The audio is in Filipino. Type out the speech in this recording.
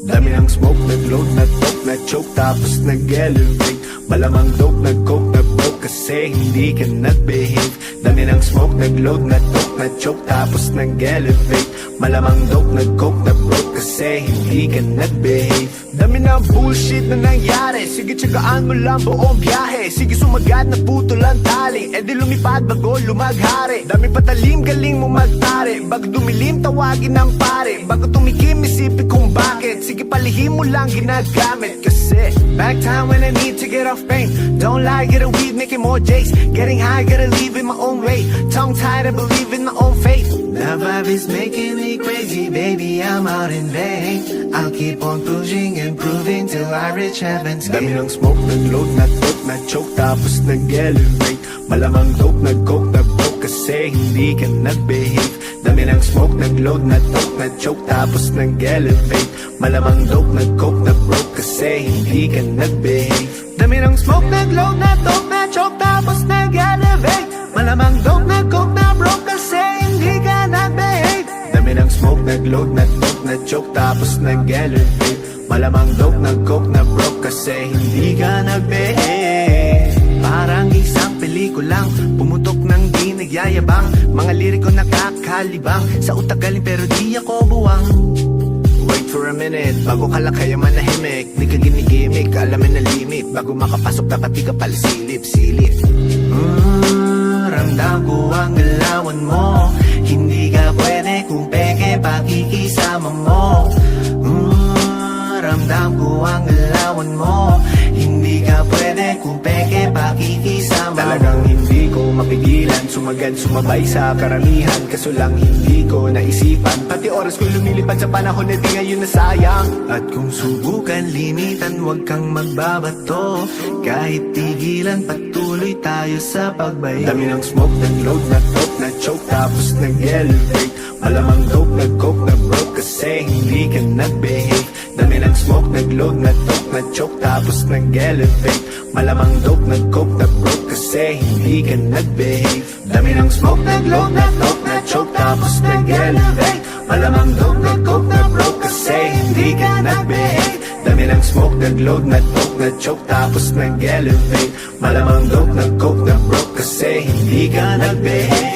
Dami ng smoke, nag-load, na-talk, na-choke, tapos nag-elevate. Malamang dope, nag-coke, na-broke, kasi hindi ka nag-behave. Dami ng smoke, nag-load, na-talk, na-choke, tapos nag-elevate. Malamang dope, nag-coke, na-broke, kasi hindi ka nag-behave. Dami ng bullshit na nangyari, sige tsagaan mo lang buong biyahe. Sige sumagat na puto lang tali, di lumipad bago lumaghari. Dami patalim, galing mo magtari, bago dumilim tawagin ng pare. Bago tumikim isipin kung bakit, sige palihim mo lang ginagamit. Kasi back time when I need to get off pain. Don't lie, get a weed, making more J's. Getting high, gotta leave in my own way. Tongue tied, I believe in my own faith. The vibe is making me crazy, baby, I'm out in vain. I'll keep on pushing and proving till I reach heaven's gate. Dami ng smoke, nag-load, na-talk, na-choke, tapos nag-elevate. Malamang dope, nag-coke, na-broke, kasi hindi ka nag-behave. Dami ng smoke, nag-load, na-talk, na-choke, tapos nag-elevate. Malamang dope, nag-coke, na-broke, kasi hindi ka nag-behave. Dami ng smoke, nag-load, na-talk, na-choke, tapos nag-elevate. Malamang dope, nag-coke, na-broke, kasi hindi ka nag-behave. Dami ng smoke, nag-load, na-talk, na-choke, tapos nag-elevate. Malamang dope, nag-coke, na-broke, kasi hindi ka nag-behave. Parang isang pelikulang pumutok ng di nagyayabang. Mga liriko nakakalibang, sa utak galing pero di ako buwang. Wait for a minute, bago ka lang kaya manahimik. Di ka ginigimik, alamin na limit. Bago makapasok dapat di ka pala silip. Ramdam ko ang galawan mo. Hindi ka pwede kung peke pakikisama mo. Ramdam ko ang galawan mo. Hindi ka pwede kung peke pakikisama. Talagang hindi ko mapigilan, sumagad sumabay sa karamihan. Kaso lang hindi ko naisipan, pati oras ko lumilipad sa panahon na di ngayon nasayang. At kung subukan limitan, wag kang magbabato. Kahit tigilan, patuloy tayo sa pagbayo. Dami ng smoke, nag-load, na-talk, na-choke, tapos nag-elevate. Malamang dope, nag-coke, na-broke, kasi hindi ka nag-behave. Dami ng smoke, nag-load, na-talk, na-choke, tapos nag-elevate. Malamang dope, nag-coke, na-broke, kasi hindi ka nag-behave. Dami ng smoke, nag-load, na-talk, na-choke, tapos nag-elevate. Malamang dope, nag-coke, na-broke, kasi hindi ka nag-behave. Dami ng smoke, nag-load, na-talk, na-choke, tapos nag-elevate. Malamang dope, nag-coke, na-broke, kasi hindi ka nag-behave.